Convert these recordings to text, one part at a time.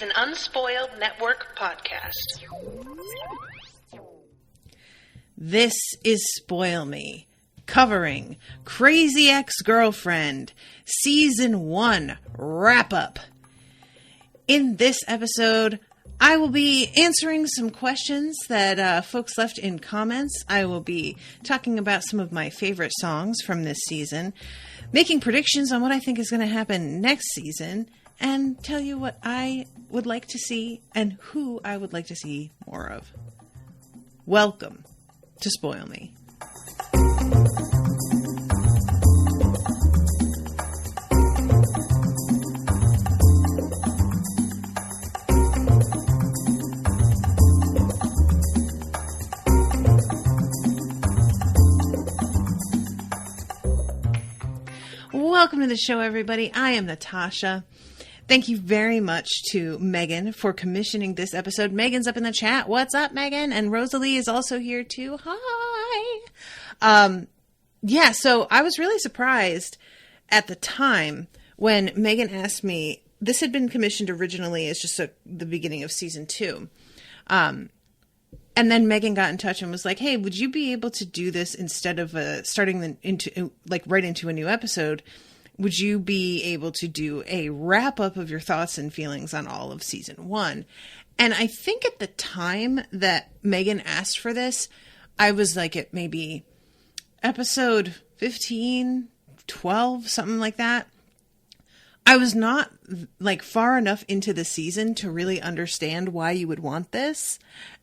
an Unspoiled Network podcast. This is Spoil Me, covering Crazy Ex-Girlfriend, Season 1 Wrap-Up. In this episode, I will be answering some questions that folks left in comments. I will be talking about some of my favorite songs from this season, making predictions on what I think is going to happen next season, and tell you what I would like to see and who I would like to see more of. Welcome to Spoil Me. Welcome to the show, everybody. I am Natasha. Thank you very much to Megan for commissioning this episode. Megan's up in the chat. What's up, Megan? And Rosalie is also here too. Hi. So I was really surprised at the time when Megan asked me. This had been commissioned originally as just the beginning of season 2. And then Megan got in touch and was like, hey, would you be able to do this instead of starting right into a new episode? Would you be able to do a wrap up of your thoughts and feelings on all of season 1? And I think at the time that Megan asked for this, I was like at maybe episode 15, 12, something like that. I was not like far enough into the season to really understand why you would want this.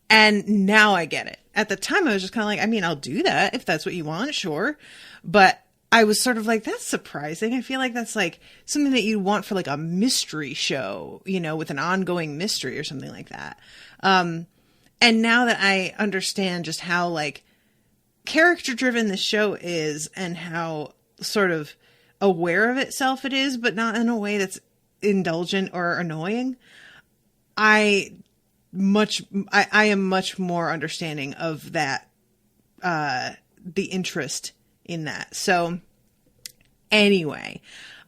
And now I get it. At the time, I was just kind of like, I mean, I'll do that if that's what you want, sure. But I was sort of like, that's surprising. I feel like that's like something that you'd want for like a mystery show, you know, with an ongoing mystery or something like that. And now that I understand just how like character driven this show is and how sort of aware of itself it is, but not in a way that's indulgent or annoying, I am much more understanding of that, the interest in that. So anyway,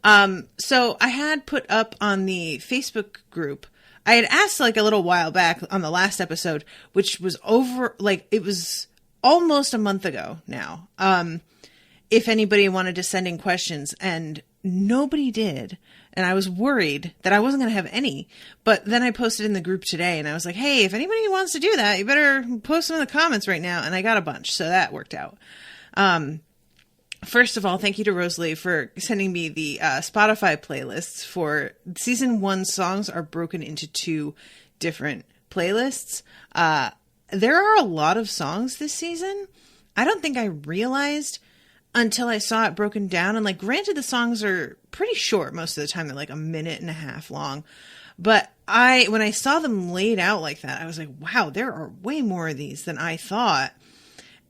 so I had put up on the Facebook group, I had asked like a little while back on the last episode, which was it was almost a month ago now, if anybody wanted to send in questions, and nobody did. And I was worried that I wasn't going to have any. But then I posted in the group today and I was like, hey, if anybody wants to do that, you better post them in the comments right now. And I got a bunch. So that worked out. First of all, thank you to Rosalie for sending me the Spotify playlists for season 1. Songs are broken into 2 different playlists. There are a lot of songs this season. I don't think I realized until I saw it broken down. And like, granted, the songs are pretty short most of the time. They're like a minute and a half long. But when I saw them laid out like that, I was like, wow, there are way more of these than I thought.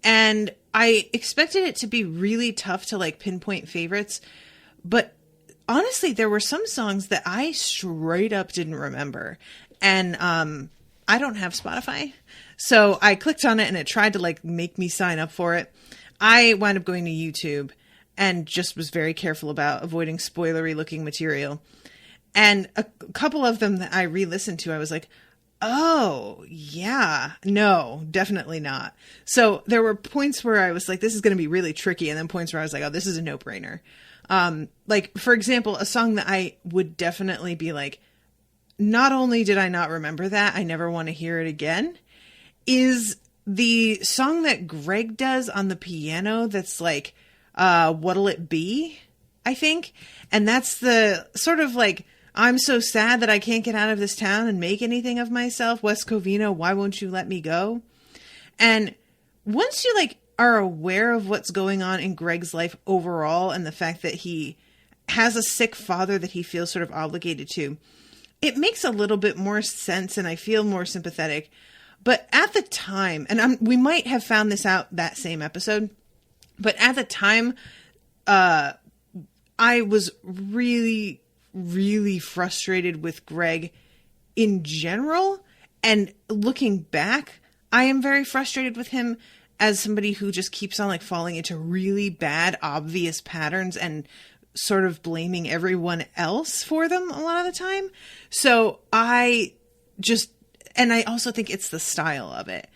And I expected it to be really tough to like pinpoint favorites. But honestly, there were some songs that I straight up didn't remember. And I don't have Spotify. So I clicked on it and it tried to like make me sign up for it. I wound up going to YouTube and just was very careful about avoiding spoilery looking material. And a couple of them that I re-listened to, I was like, oh, yeah, no, definitely not. So there were points where I was like, this is going to be really tricky. And then points where I was like, oh, this is a no-brainer. Like, for example, a song that I would definitely be like, not only did I not remember that, I never want to hear it again, is the song that Greg does on the piano that's like, What'll It Be, I think. And that's the sort of like, I'm so sad that I can't get out of this town and make anything of myself. West Covina, why won't you let me go? And once you like are aware of what's going on in Greg's life overall and the fact that he has a sick father that he feels sort of obligated to, it makes a little bit more sense and I feel more sympathetic. But at the time, and we might have found this out that same episode, but at the time, I was really, really frustrated with Greg in general. And looking back, I am very frustrated with him as somebody who just keeps on like falling into really bad, obvious patterns and sort of blaming everyone else for them a lot of the time. So I also think it's the style of it,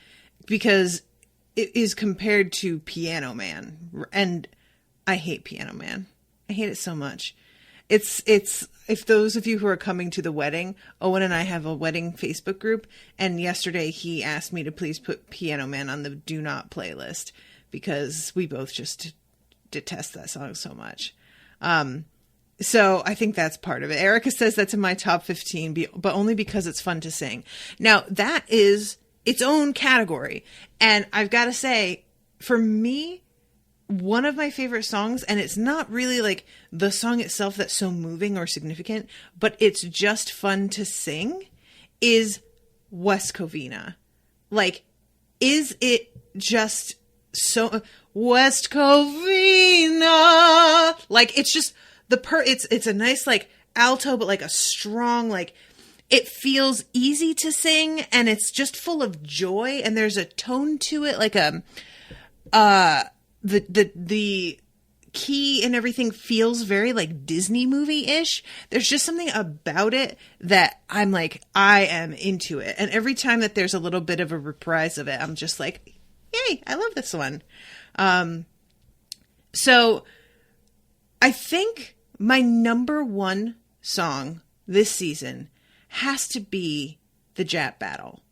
because it is compared to Piano Man, and I hate Piano Man. I hate it so much. It's if those of you who are coming to the wedding, Owen and I have a wedding Facebook group, and yesterday he asked me to please put Piano Man on the do not playlist because we both just detest that song so much. So I think that's part of it. Erica says that's in my top 15, but only because it's fun to sing. Now that is its own category. And I've got to say, for me, one of my favorite songs, and it's not really like the song itself that's so moving or significant, but it's just fun to sing, is West Covina. Like, is it just so West Covina? Like, it's just it's a nice like alto, but like a strong, like, it feels easy to sing, and it's just full of joy, and there's a tone to it, like the key and everything feels very like Disney movie-ish. There's just something about it that I'm like, I am into it. And every time that there's a little bit of a reprise of it, I'm just like, yay, I love this one. So I think my number one song this season has to be the Jap Battle.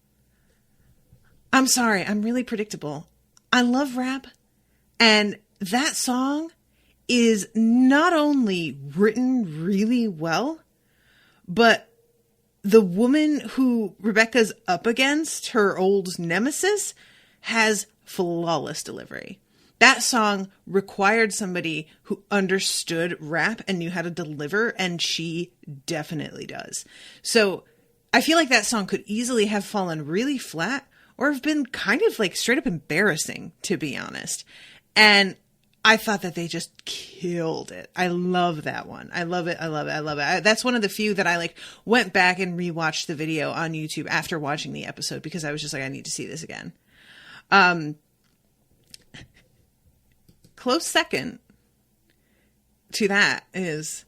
I'm sorry, I'm really predictable. I love rap. And that song is not only written really well, but the woman who Rebecca's up against, her old nemesis, has flawless delivery. That song required somebody who understood rap and knew how to deliver, and she definitely does. So I feel like that song could easily have fallen really flat or have been kind of like straight up embarrassing, to be honest. And I thought that they just killed it. I love that one. I love it. I love it. I love it. That's one of the few that I like went back and rewatched the video on YouTube after watching the episode, because I was just like, I need to see this again. Close second to that is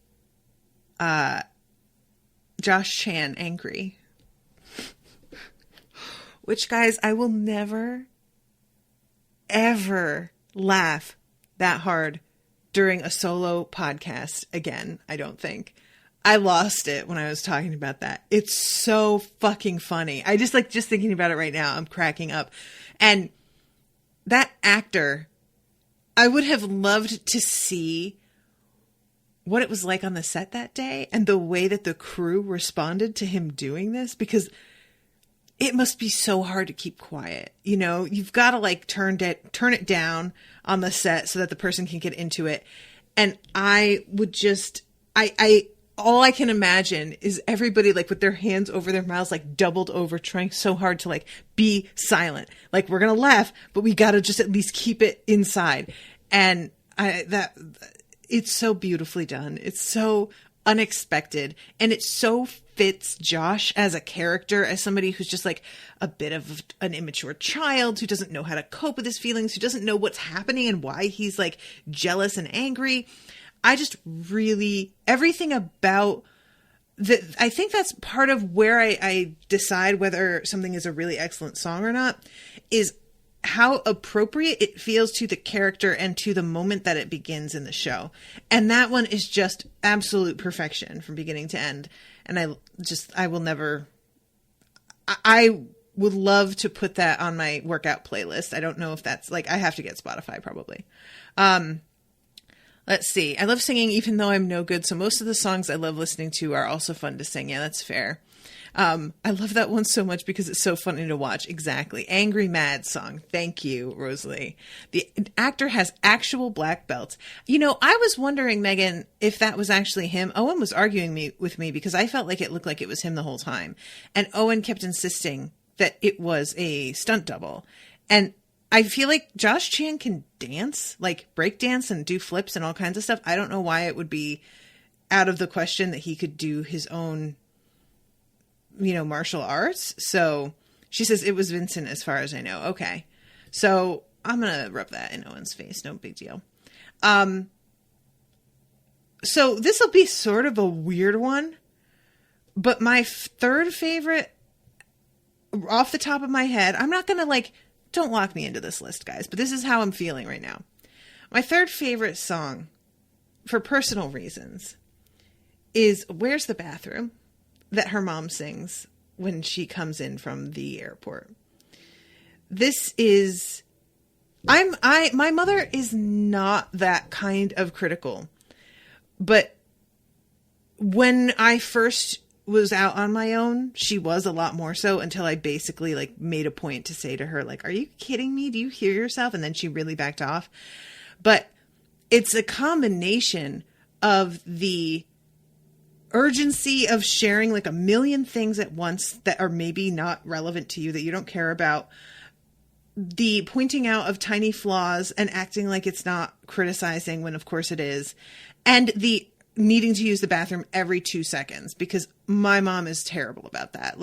Josh Chan, Angry. Which, guys, I will never, ever laugh that hard during a solo podcast again, I don't think. I lost it when I was talking about that. It's so fucking funny. I just thinking about it right now, I'm cracking up. And that actor, I would have loved to see what it was like on the set that day and the way that the crew responded to him doing this, because it must be so hard to keep quiet. You know, you've got to like turn it down on the set so that the person can get into it. And I would just, all I can imagine is everybody like with their hands over their mouths, like doubled over, trying so hard to like be silent. Like, we're going to laugh, but we got to just at least keep it inside. And it's so beautifully done. It's so unexpected, and it so fits Josh as a character, as somebody who's just like a bit of an immature child who doesn't know how to cope with his feelings, who doesn't know what's happening and why he's like jealous and angry. I just really, everything about I think that's part of where I decide whether something is a really excellent song or not, is how appropriate it feels to the character and to the moment that it begins in the show. And that one is just absolute perfection from beginning to end. And I would love to put that on my workout playlist. I don't know if that's like, I have to get Spotify probably. Let's see. I love singing even though I'm no good. So most of the songs I love listening to are also fun to sing. Yeah, that's fair. I love that one so much because it's so funny to watch. Exactly. Angry Mad song. Thank you, Rosalie. The actor has actual black belts. You know, I was wondering, Megan, if that was actually him. Owen was arguing with me because I felt like it looked like it was him the whole time. And Owen kept insisting that it was a stunt double. And I feel like Josh Chan can dance, like break dance and do flips and all kinds of stuff. I don't know why it would be out of the question that he could do his own, you know, martial arts. So she says it was Vincent as far as I know. Okay. So I'm going to rub that in Owen's face. No big deal. So this will be sort of a weird one, but my third favorite, off the top of my head, I'm not going to don't lock me into this list, guys, but this is how I'm feeling right now. My third favorite song, for personal reasons, is Where's the Bathroom, that her mom sings when she comes in from the airport. This is, my mother is not that kind of critical, but when I first was out on my own, she was a lot more so, until I basically made a point to say to her, are you kidding me? Do you hear yourself? And then she really backed off. But it's a combination of the urgency of sharing a million things at once that are maybe not relevant to you, that you don't care about, the pointing out of tiny flaws and acting like it's not criticizing when of course it is, and the needing to use the bathroom every 2 seconds, because my mom is terrible about that.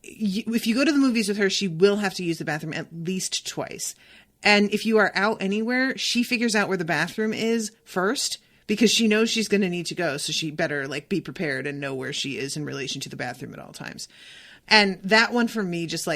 If you go to the movies with her, she will have to use the bathroom at least twice. And if you are out anywhere, she figures out where the bathroom is first, because she knows she's going to need to go. So she better be prepared and know where she is in relation to the bathroom at all times. And that one for me, just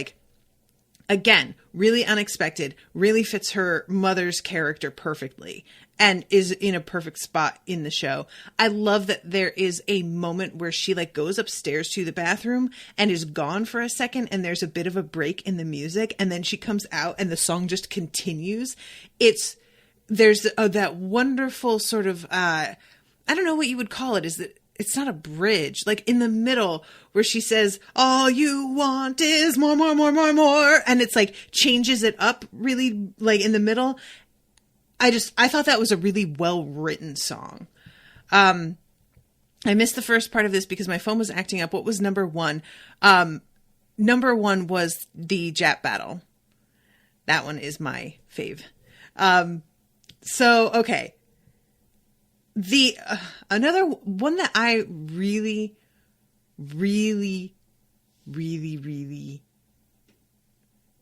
again, really unexpected, really fits her mother's character perfectly, and is in a perfect spot in the show. I love that there is a moment where she goes upstairs to the bathroom and is gone for a second, and there's a bit of a break in the music, and then she comes out and the song just continues. There's that wonderful sort of, I don't know what you would call it. Is that it's not a bridge, in the middle where she says, all you want is more, more, more, more, more. And it's changes it up really in the middle. I thought that was a really well written song. I missed the first part of this because my phone was acting up. What was number one? Number one was the Jap battle. That one is my fave. So, okay. The another one that I really, really, really, really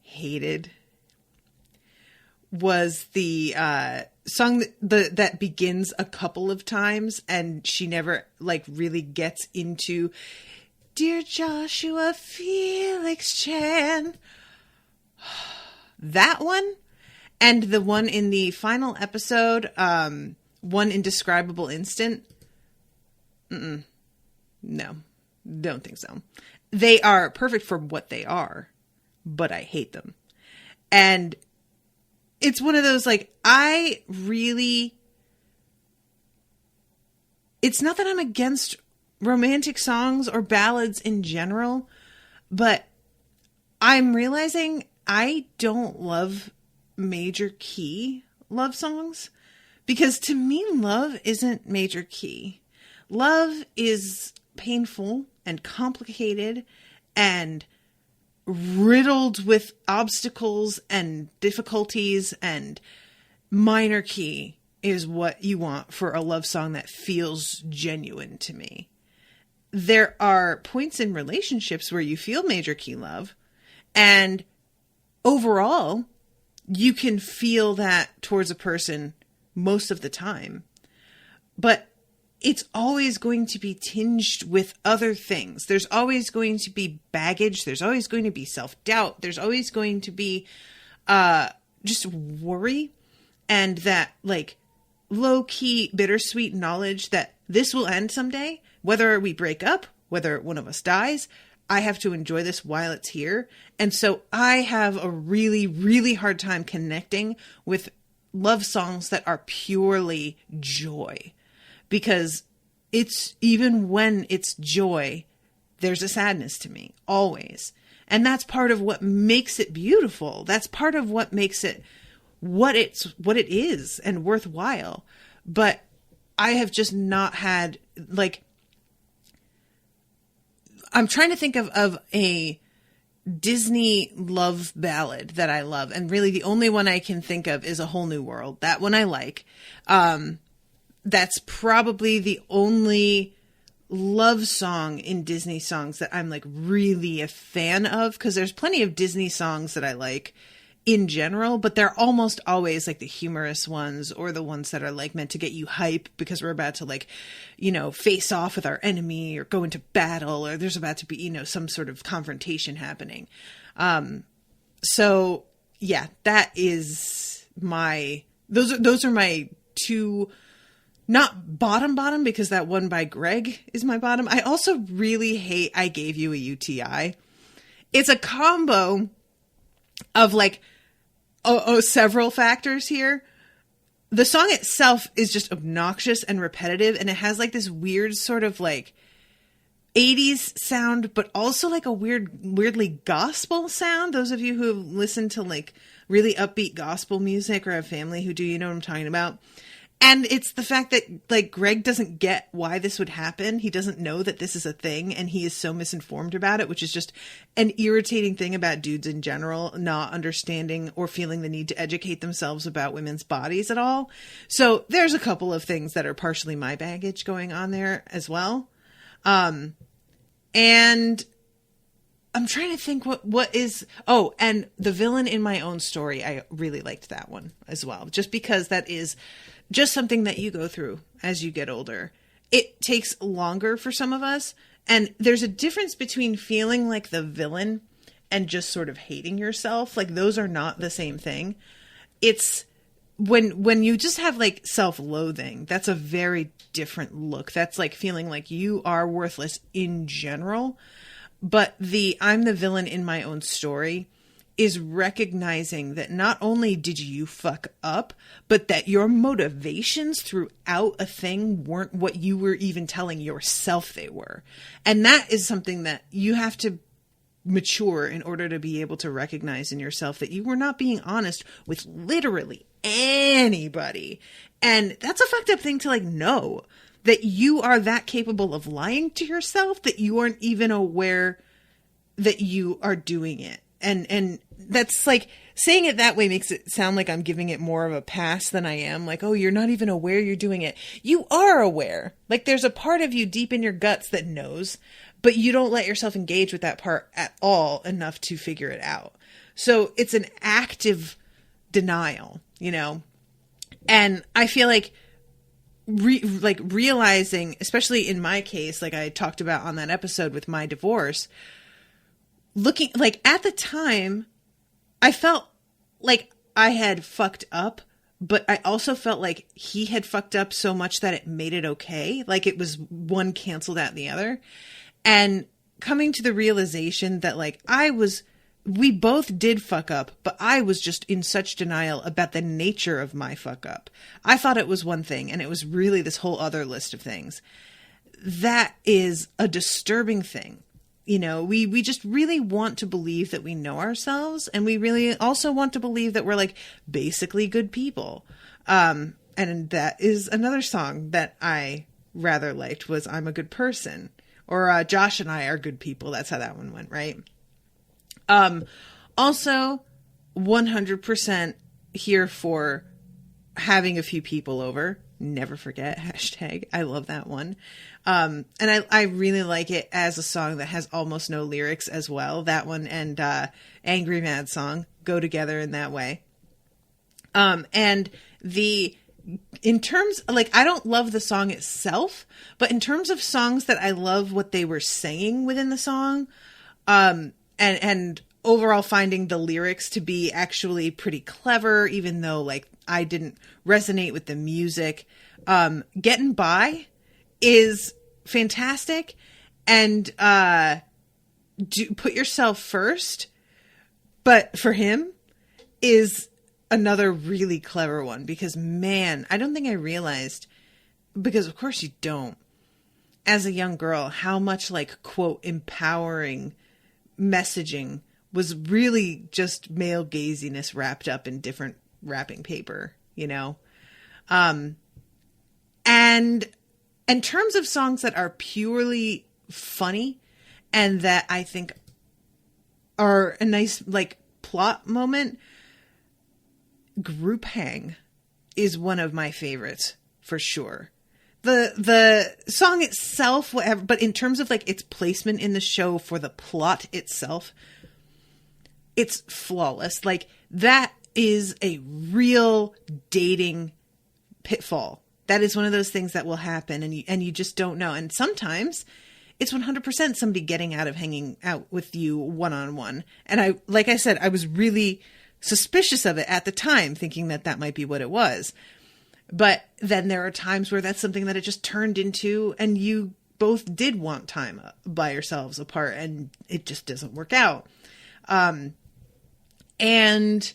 hated was the song that begins a couple of times, and she never really gets into Dear Joshua Felix Chan. That one, and the one in the final episode, One Indescribable Instant. No, don't think so. They are perfect for what they are, but I hate them. And it's one of those, it's not that I'm against romantic songs or ballads in general, but I'm realizing I don't love major key love songs, because to me, love isn't major key. Love is painful and complicated and riddled with obstacles and difficulties, and minor key is what you want for a love song that feels genuine to me. There are points in relationships where you feel major key love, and overall you can feel that towards a person most of the time, but it's always going to be tinged with other things. There's always going to be baggage. There's always going to be self-doubt. There's always going to be just worry, and that low-key bittersweet knowledge that this will end someday. Whether we break up, whether one of us dies, I have to enjoy this while it's here. And so I have a really, really hard time connecting with love songs that are purely joy. Because it's, even when it's joy, there's a sadness to me, always. And that's part of what makes it beautiful. That's part of what makes it what it is and worthwhile. But I have just not had, I'm trying to think of a Disney love ballad that I love. And really the only one I can think of is A Whole New World. That one I like. That's probably the only love song in Disney songs that I'm really a fan of, because there's plenty of Disney songs that I like in general, but they're almost always like the humorous ones or the ones that are like meant to get you hype because we're about to like, you know, face off with our enemy or go into battle, or there's about to be, you know, some sort of confrontation happening. So yeah, that is those are my two, not bottom, because that one by Greg is my bottom. I also really hate I Gave You a UTI. It's a combo of like, several factors here. The song itself is just obnoxious and repetitive, and it has like this weird sort of like 80s sound, but also like a weirdly gospel sound. Those of you who have listened to like really upbeat gospel music or have family who do, you know what I'm talking about. And it's the fact that like Greg doesn't get why this would happen. He doesn't know that this is a thing, and he is so misinformed about it, which is just an irritating thing about dudes in general, not understanding or feeling the need to educate themselves about women's bodies at all. So there's a couple of things that are partially my baggage going on there as well. And I'm trying to think what is, and The Villain in My Own Story. I really liked that one as well, just because that is just something that you go through as you get older. It takes longer for some of us. And there's a difference between feeling like the villain and just sort of hating yourself. Like those are not the same thing. It's when you just have like self-loathing, that's a very different look. That's like feeling like you are worthless in general. But I'm the villain in my own story is recognizing that not only did you fuck up, but that your motivations throughout a thing weren't what you were even telling yourself they were. And that is something that you have to mature in order to be able to recognize in yourself that you were not being honest with literally anybody. And that's a fucked up thing to like know, that you are that capable of lying to yourself that you aren't even aware that you are doing it. And that's like, saying it that way makes it sound like I'm giving it more of a pass than I am. Like, oh, you're not even aware you're doing it. You are aware. Like there's a part of you deep in your guts that knows, but you don't let yourself engage with that part at all enough to figure it out. So it's an active denial, you know? And I feel like realizing, especially in my case, like I talked about on that episode with my divorce, looking like at the time, I felt like I had fucked up, but I also felt like he had fucked up so much that it made it okay. Like it was one canceled out the other. And coming to the realization that like we both did fuck up, but I was just in such denial about the nature of my fuck up. I thought it was one thing, and it was really this whole other list of things. That is a disturbing thing. You know, we just really want to believe that we know ourselves, and we really also want to believe that we're like basically good people. And that is another song that I rather liked was I'm a Good Person, or Josh and I Are Good People. That's how that one went, right? Also 100% here for having a few people over. Never forget, hashtag. I love that one. And I really like it as a song that has almost no lyrics as well. That one and Angry Mad Song go together in that way. And in terms, like, I don't love the song itself, but in terms of songs that I love what they were saying within the song, and overall finding the lyrics to be actually pretty clever, even though like I didn't resonate with the music. Getting By is fantastic, and Put Yourself First, but for him is another really clever one, because man, I don't think I realized, because of course you don't, as a young girl, how much like quote empowering messaging was really just male gaziness wrapped up in different wrapping paper, you know? And in terms of songs that are purely funny and that I think are a nice like plot moment, Group Hang is one of my favorites for sure. The song itself, whatever, but in terms of like its placement in the show for the plot itself, it's flawless. Like that is a real dating pitfall. That is one of those things that will happen, and you just don't know. And sometimes it's 100% somebody getting out of hanging out with you one-on-one. And like I said, I was really suspicious of it at the time, thinking that might be what it was. But then there are times where that's something that it just turned into, and you both did want time by yourselves apart, and it just doesn't work out. And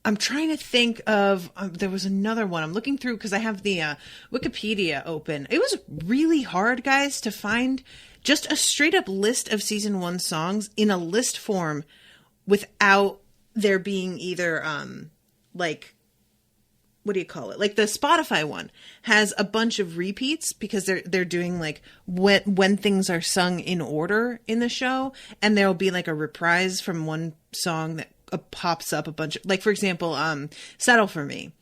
I'm trying to think of, there was another one I'm looking through because I have the Wikipedia open. It was really hard, guys, to find just a straight up list of season 1 songs in a list form without there being either, like, what do you call it? Like the Spotify one has a bunch of repeats because they're doing like when things are sung in order in the show, and there'll be like a reprise from one song that pops up a bunch of, like, for example, Settle For Me.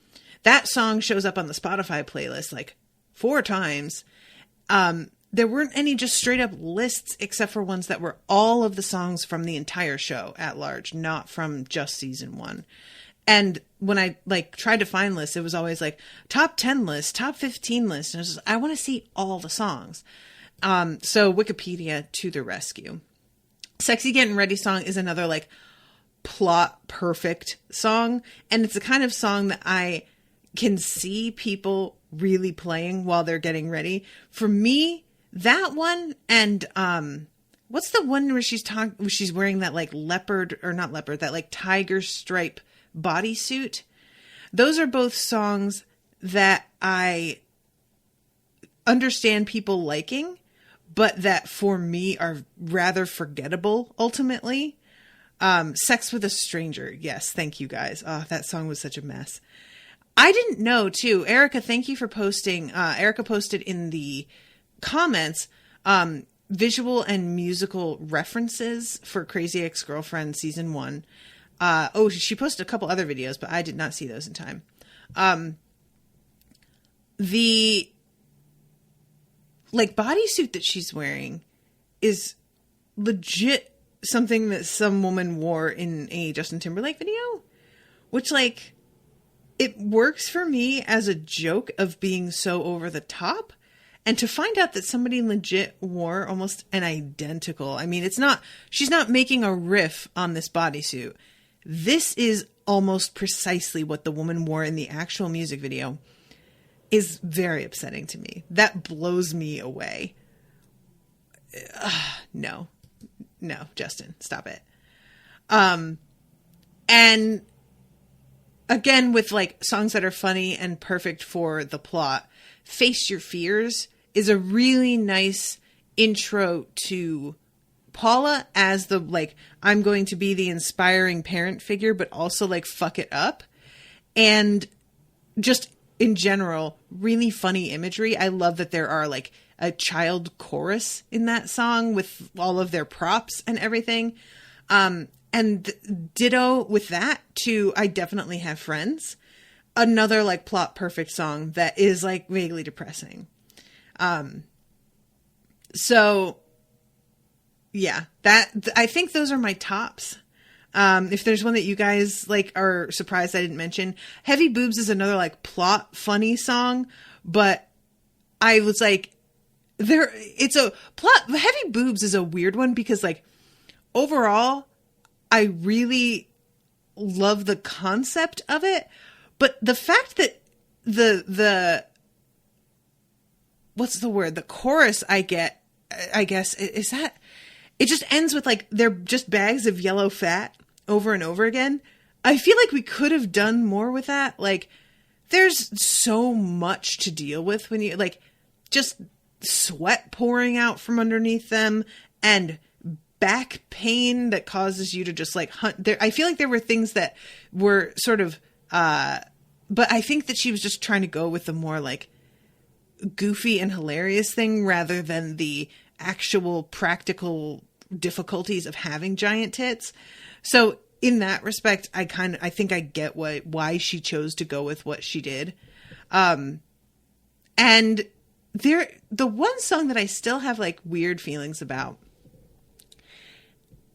That song shows up on the Spotify playlist like 4 times. There weren't any just straight up lists except for ones that were all of the songs from the entire show at large, not from just season 1. And when I like tried to find lists, it was always like top 10 list, top 15 list. And I want to see all the songs. So Wikipedia to the rescue. Sexy Getting Ready song is another like plot perfect song. And it's the kind of song that I can see people really playing while they're getting ready. For me, that one and, what's the one where she's wearing that like leopard or not leopard, that like tiger stripe bodysuit? Those are both songs that I understand people liking, but that for me are rather forgettable ultimately. Sex with a Stranger. Yes. Thank you guys. Oh, that song was such a mess. I didn't know too. Erica, thank you for posting. Erica posted in the comments, visual and musical references for Crazy Ex-Girlfriend season 1. She posted a couple other videos, but I did not see those in time. The like bodysuit that she's wearing is legit something that some woman wore in a Justin Timberlake video, which like it works for me as a joke of being so over the top. And to find out that somebody legit wore almost an identical, I mean, she's not making a riff on this bodysuit. This is almost precisely what the woman wore in the actual music video, is very upsetting to me. That blows me away. No, Justin, stop it. And again, with like songs that are funny and perfect for the plot, Face Your Fears is a really nice intro to Paula as the, like, I'm going to be the inspiring parent figure, but also like fuck it up. And just in general, really funny imagery. I love that there are like a child chorus in that song with all of their props and everything. And ditto with that to I Definitely Have Friends. Another like plot perfect song that is like vaguely depressing. So yeah, I think those are my tops. If there's one that you guys like are surprised I didn't mention, Heavy Boobs is another like plot funny song, but I was like, it's a plot. Heavy Boobs is a weird one because like overall, I really love the concept of it, but the fact that the what's the word? The chorus I guess, is that it just ends with like, they're just bags of yellow fat over and over again. I feel like we could have done more with that. Like, there's so much to deal with when you like just sweat pouring out from underneath them and back pain that causes you to just like hunt there. I feel like there were things that were sort of, but I think that she was just trying to go with the more like goofy and hilarious thing rather than the actual practical difficulties of having giant tits. So in that respect, I think I get why she chose to go with what she did. And the one song that I still have like weird feelings about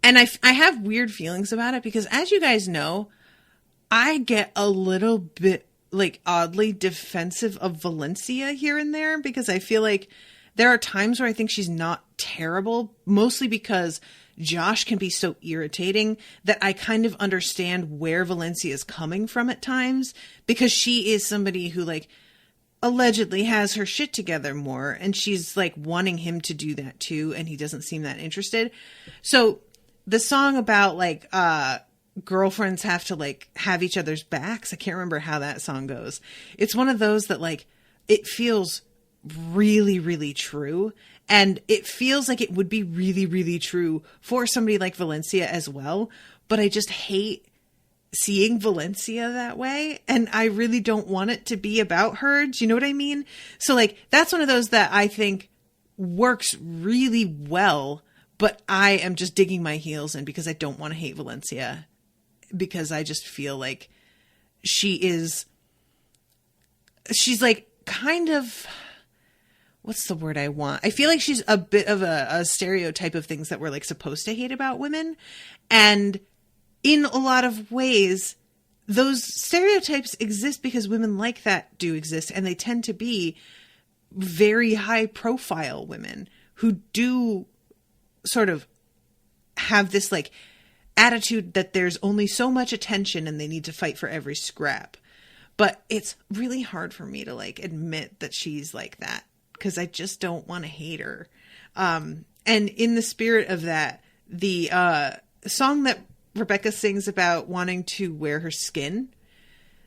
And I have weird feelings about it because, as you guys know, I get a little bit like oddly defensive of Valencia here and there because I feel like there are times where I think she's not terrible, mostly because Josh can be so irritating that I kind of understand where Valencia is coming from at times, because she is somebody who like allegedly has her shit together more, and she's like wanting him to do that too, and he doesn't seem that interested. So the song about like girlfriends have to like have each other's backs, I can't remember how that song goes. It's one of those that like it feels really, really true. And it feels like it would be really, really true for somebody like Valencia as well. But I just hate seeing Valencia that way. And I really don't want it to be about her. Do you know what I mean? So like, that's one of those that I think works really well. But I am just digging my heels in because I don't want to hate Valencia. Because I just feel like she's like kind of... what's the word I want? I feel like she's a bit of a stereotype of things that we're like supposed to hate about women. And in a lot of ways, those stereotypes exist because women like that do exist. And they tend to be very high profile women who do sort of have this like attitude that there's only so much attention and they need to fight for every scrap. But it's really hard for me to like admit that she's like that, because I just don't want to hate her. And in the spirit of that, the song that Rebecca sings about wanting to wear her skin,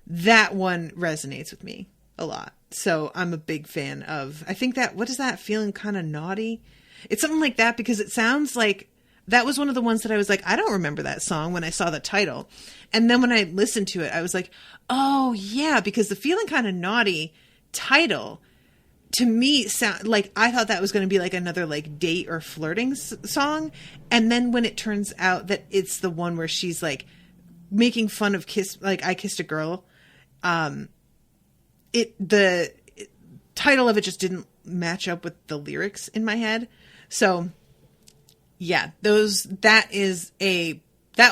that one resonates with me a lot. So I'm a big fan of, I think that, what is that, feeling kind of naughty? It's something like that, because it sounds like, that was one of the ones that I was like, I don't remember that song when I saw the title. And then when I listened to it, I was like, oh yeah, because the feeling kind of naughty title to me sound like, I thought that was going to be like another like date or flirting song. And then when it turns out that it's the one where she's like making fun of I Kissed a Girl. The title of it just didn't match up with the lyrics in my head. So yeah, that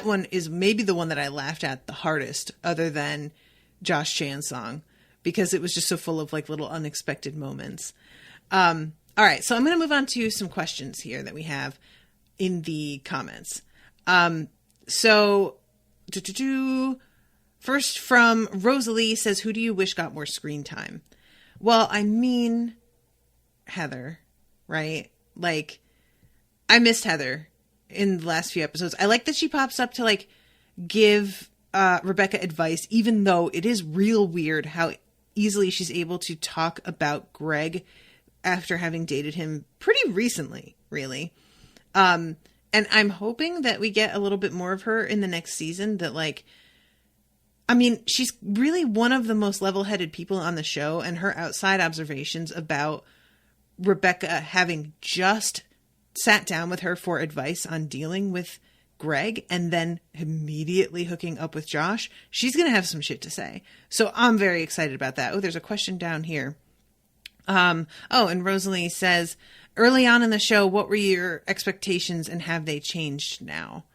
one is maybe the one that I laughed at the hardest, other than Josh Chan's song, because it was just so full of like little unexpected moments. All right. So I'm going to move on to some questions here that we have in the comments. First from Rosalie says, who do you wish got more screen time? Well, I mean, Heather, right? Like, I missed Heather in the last few episodes. I like that she pops up to like give Rebecca advice, even though it is real weird how easily she's able to talk about Greg after having dated him pretty recently, really. And I'm hoping that we get a little bit more of her in the next season. That like, I mean, she's really one of the most level-headed people on the show, and her outside observations about Rebecca having just sat down with her for advice on dealing with Greg and then immediately hooking up with Josh, she's going to have some shit to say. So I'm very excited about that. Oh, there's a question down here. And Rosalie says, early on in the show, what were your expectations and have they changed now?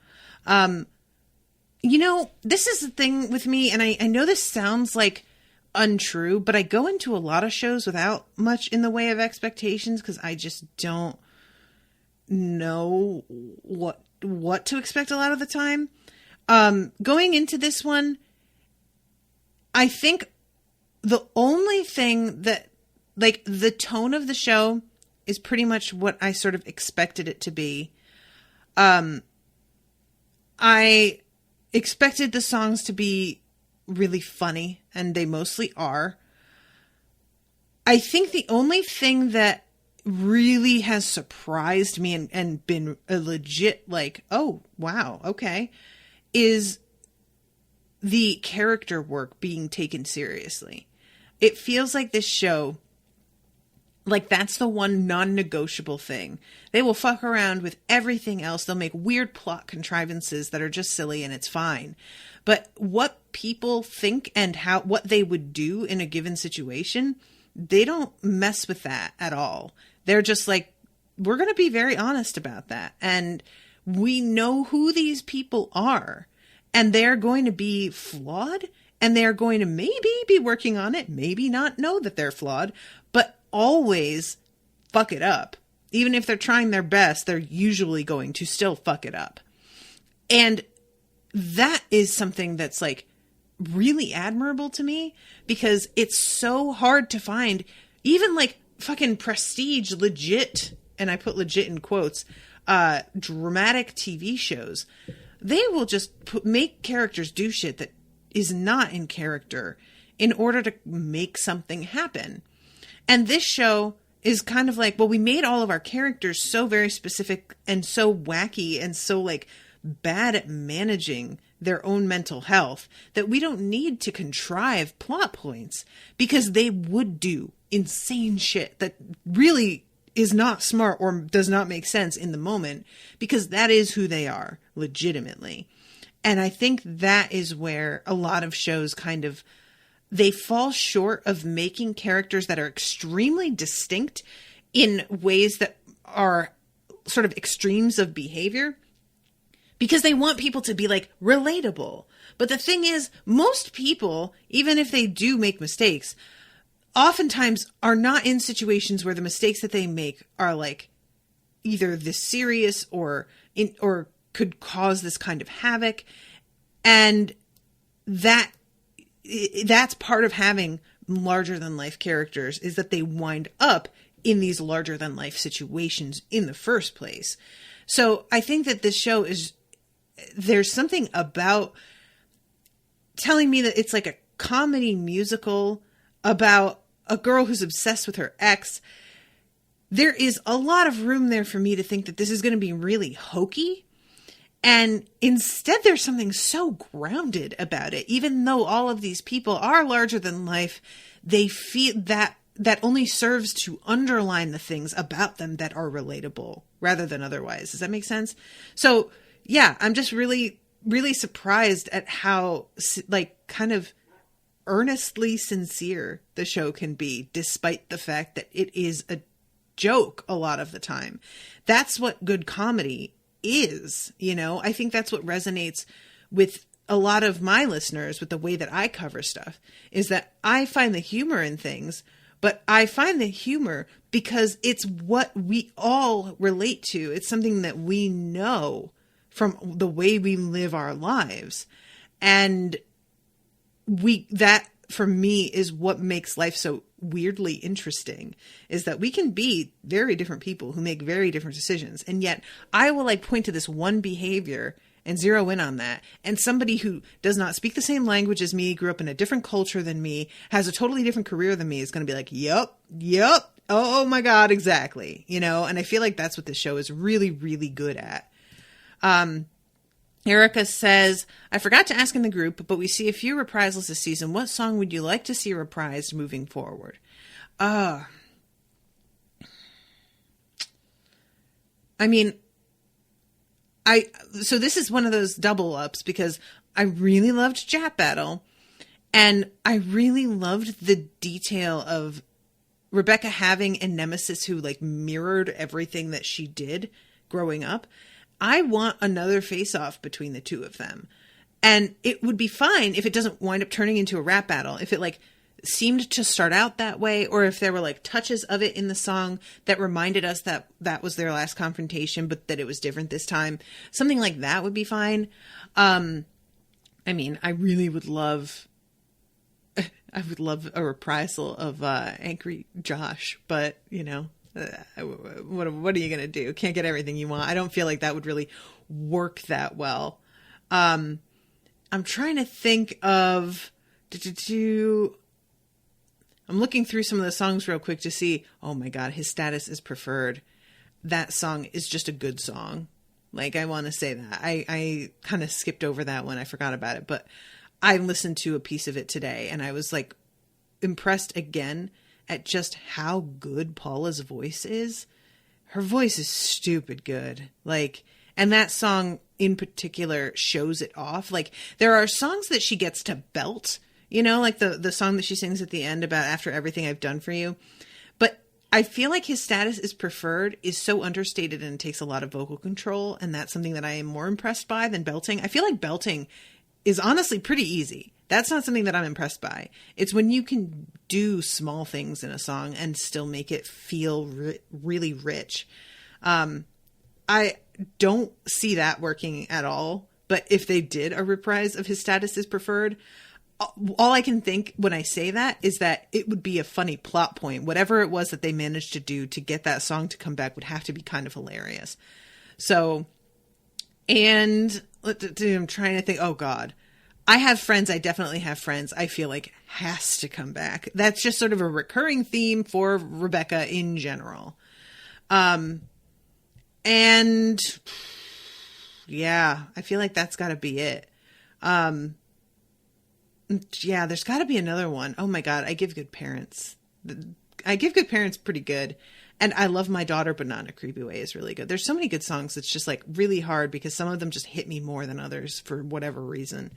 This is the thing with me, and I know this sounds like untrue, but I go into a lot of shows without much in the way of expectations because I just don't know what to expect a lot of the time. Going into this one, I think the only thing that, like, the tone of the show is pretty much what I sort of expected it to be. I expected the songs to be really funny, and they mostly are. I think the only thing that really has surprised me and been a legit like, oh, wow, okay, is the character work being taken seriously. It feels like this show, like that's the one non-negotiable thing. They will fuck around with everything else. They'll make weird plot contrivances that are just silly and it's fine. But what people think and what they would do in a given situation, they don't mess with that at all. They're just like, we're going to be very honest about that. And we know who these people are, and they're going to be flawed, and they're going to maybe be working on it, maybe not know that they're flawed, but always fuck it up. Even if they're trying their best, they're usually going to still fuck it up. And that is something that's like really admirable to me, because it's so hard to find even like fucking prestige, legit, and I put legit in quotes, dramatic TV shows. They will just make characters do shit that is not in character in order to make something happen. And this show is kind of like, well, we made all of our characters so very specific and so wacky and so like bad at managing their own mental health that we don't need to contrive plot points, because they would do insane shit that really is not smart or does not make sense in the moment, because that is who they are legitimately. And I think that is where a lot of shows kind of, they fall short of making characters that are extremely distinct in ways that are sort of extremes of behavior, because they want people to be like relatable. But the thing is, most people, even if they do make mistakes, oftentimes are not in situations where the mistakes that they make are like either this serious or could cause this kind of havoc. And that's part of having larger than life characters, is that they wind up in these larger than life situations in the first place. So I think that this show is, there's something about telling me that it's like a comedy musical about a girl who's obsessed with her ex. There is a lot of room there for me to think that this is going to be really hokey. And instead, there's something so grounded about it. Even though all of these people are larger than life, they feel that only serves to underline the things about them that are relatable rather than otherwise. Does that make sense? So yeah, I'm just really, really surprised at how like kind of earnestly sincere the show can be, despite the fact that it is a joke a lot of the time. That's what good comedy is, you know? I think that's what resonates with a lot of my listeners with the way that I cover stuff, is that I find the humor in things, but I find the humor because it's what we all relate to. It's something that we know from the way we live our lives. And that for me is what makes life so weirdly interesting, is that we can be very different people who make very different decisions. And yet I will like point to this one behavior and zero in on that. And somebody who does not speak the same language as me, grew up in a different culture than me, has a totally different career than me, is going to be like, yep. Oh my God, exactly. You know? And I feel like that's what this show is really, really good at. Erica says, I forgot to ask in the group, but we see a few reprisals this season. What song would you like to see reprised moving forward? I mean, so this is one of those double ups, because I really loved Jap Battle, and I really loved the detail of Rebecca having a nemesis who like mirrored everything that she did growing up. I want another face-off between the two of them. And it would be fine if it doesn't wind up turning into a rap battle. If it like seemed to start out that way, or if there were like touches of it in the song that reminded us that that was their last confrontation, but that it was different this time. Something like that would be fine. I mean, I really would love a reprisal of Angry Josh, but you know, what are you going to do? Can't get everything you want. I don't feel like that would really work that well. I'm trying to think of, I'm looking through some of the songs real quick to see, oh my God, His Status is Preferred. That song is just a good song. Like, I want to say that. I kind of skipped over that one. I forgot about it, but I listened to a piece of it today and I was like impressed again at just how good Paula's voice is. Her voice is stupid good. Like, and that song in particular shows it off. Like, there are songs that she gets to belt, you know, like the song that she sings at the end about after everything I've done for you. But I feel like his status is preferred is so understated and takes a lot of vocal control. And that's something that I am more impressed by than belting. I feel like belting is honestly pretty easy. That's not something that I'm impressed by. It's when you can do small things in a song and still make it feel really rich. I don't see that working at all. But if they did a reprise of His Status is Preferred, all I can think when I say that is that it would be a funny plot point. Whatever it was that they managed to do to get that song to come back would have to be kind of hilarious. So, and I'm trying to think, oh God, I Have Friends. I definitely Have Friends. I feel like has to come back. That's just sort of a recurring theme for Rebecca in general. And yeah, I feel like that's gotta be it. Yeah, there's got to be another one. Oh my God, I Give Good Parents. I Give Good Parents pretty good. And I Love My Daughter, but Not in a Creepy Way is really good. There's so many good songs that's just like really hard because some of them just hit me more than others for whatever reason.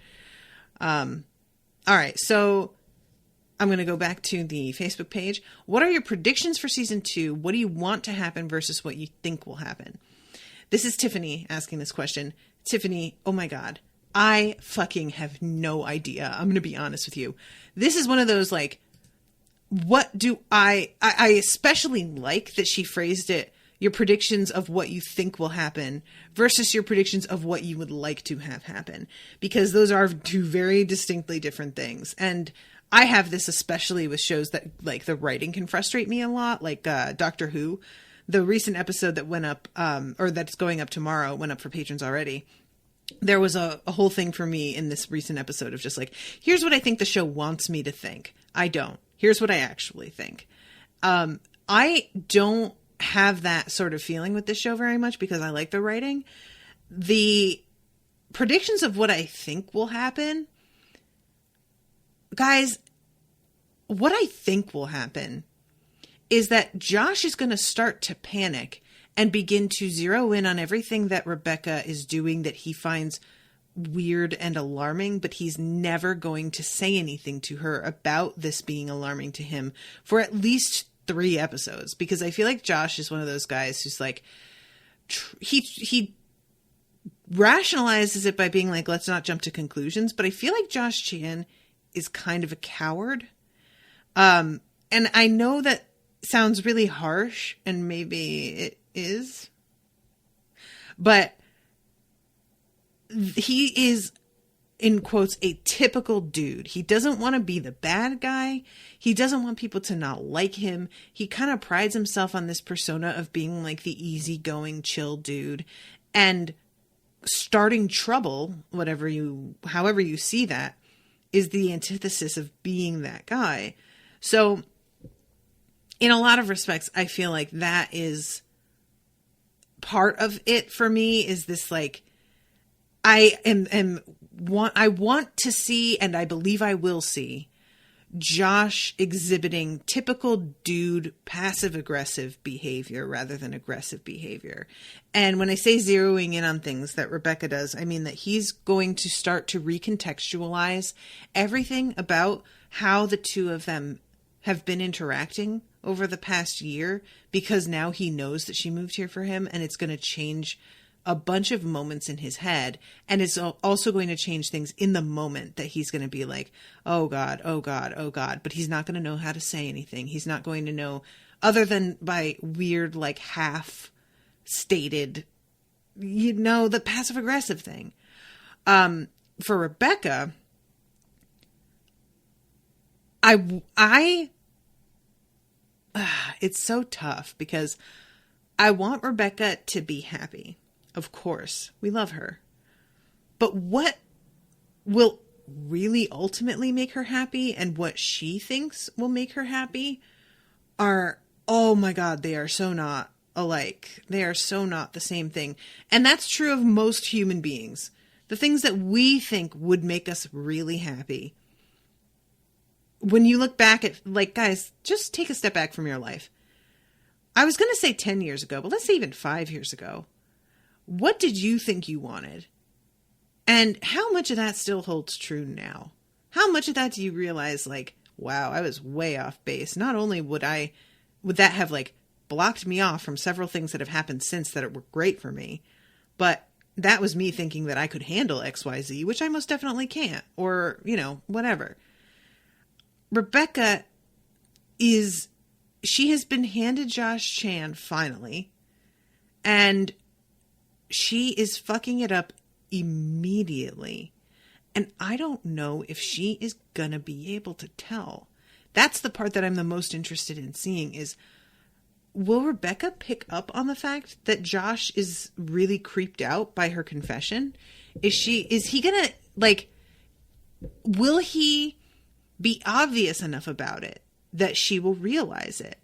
All right, so I'm going to go back to the Facebook page. What are your predictions for season 2? What do you want to happen versus what you think will happen? This is Tiffany asking this question. Tiffany, oh my God. I fucking have no idea. I'm going to be honest with you. This is one of those, like, what do I especially like that she phrased it, your predictions of what you think will happen versus your predictions of what you would like to have happen. Because those are two very distinctly different things. And I have this especially with shows that, like, the writing can frustrate me a lot, like Doctor Who. The recent episode that went up, or that's going up tomorrow, went up for patrons already. There was a whole thing for me in this recent episode of just like, here's what I think the show wants me to think. I don't. Here's what I actually think. I don't have that sort of feeling with this show very much because I like the writing. The predictions of what I think will happen, guys, what I think will happen is that Josh is going to start to panic and begin to zero in on everything that Rebecca is doing that he finds weird and alarming, but he's never going to say anything to her about this being alarming to him for at least 3 episodes. Because I feel like Josh is one of those guys who's like, he rationalizes it by being like, let's not jump to conclusions. But I feel like Josh Chan is kind of a coward. And I know that sounds really harsh, and maybe it is, but he is, in quotes, a typical dude. He doesn't want to be the bad guy. He doesn't want people to not like him. He kind of prides himself on this persona of being like the easygoing, chill dude, and starting trouble, however you see that, is the antithesis of being that guy. So in a lot of respects, I feel like that is part of it for me, is this like, I want to see, and I believe I will see, Josh exhibiting typical dude passive aggressive behavior rather than aggressive behavior. And when I say zeroing in on things that Rebecca does, I mean that he's going to start to recontextualize everything about how the two of them have been interacting over the past year, because now he knows that she moved here for him, and it's going to change a bunch of moments in his head. And it's also going to change things in the moment that he's going to be like, oh God, oh God, oh God. But he's not going to know how to say anything. He's not going to know, other than by weird, like half stated, the passive aggressive thing. For Rebecca, it's so tough because I want Rebecca to be happy. Of course, we love her. But what will really ultimately make her happy and what she thinks will make her happy are, oh my God, they are so not alike. They are so not the same thing. And that's true of most human beings. The things that we think would make us really happy, when you look back at, like, guys, just take a step back from your life. I was going to say 10 years ago, but let's say even 5 years ago. What did you think you wanted? And how much of that still holds true now? How much of that do you realize, like, wow, I was way off base. Not only would I would that have like blocked me off from several things that have happened since that were great for me. But that was me thinking that I could handle XYZ, which I most definitely can't, or, you know, whatever. Rebecca she has been handed Josh Chan finally, and she is fucking it up immediately. And I don't know if she is gonna be able to tell. That's the part that I'm the most interested in seeing is, will Rebecca pick up on the fact that Josh is really creeped out by her confession? Is he gonna, like, will he be obvious enough about it that she will realize it?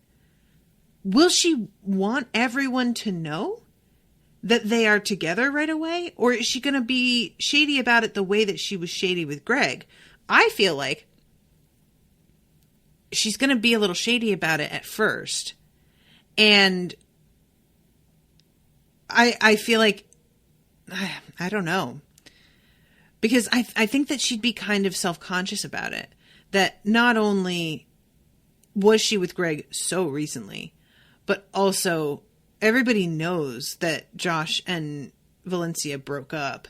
Will she want everyone to know that they are together right away? Or is she going to be shady about it the way that she was shady with Greg? I feel like she's going to be a little shady about it at first. And I feel like, I don't know. Because I think that she'd be kind of self-conscious about it. That not only was she with Greg so recently, but also everybody knows that Josh and Valencia broke up,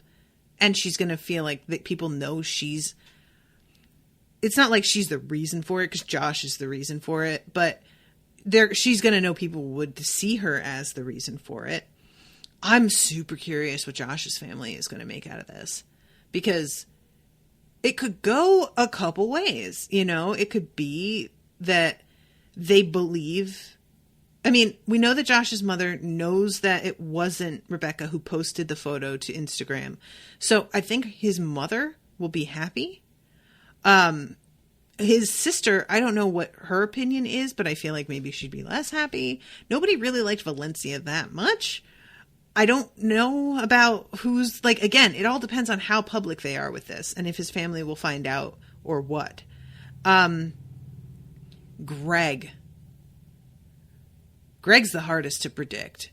and she's going to feel like that people know it's not like she's the reason for it, because Josh is the reason for it, but she's going to know people would see her as the reason for it. I'm super curious what Josh's family is going to make out of this, because it could go a couple ways, you know? It could be that they believe... I mean, we know that Josh's mother knows that it wasn't Rebecca who posted the photo to Instagram. So I think his mother will be happy. His sister, I don't know what her opinion is, but I feel like maybe she'd be less happy. Nobody really liked Valencia that much. I don't know about who's, like, again, it all depends on how public they are with this and if his family will find out or what. Greg's the hardest to predict,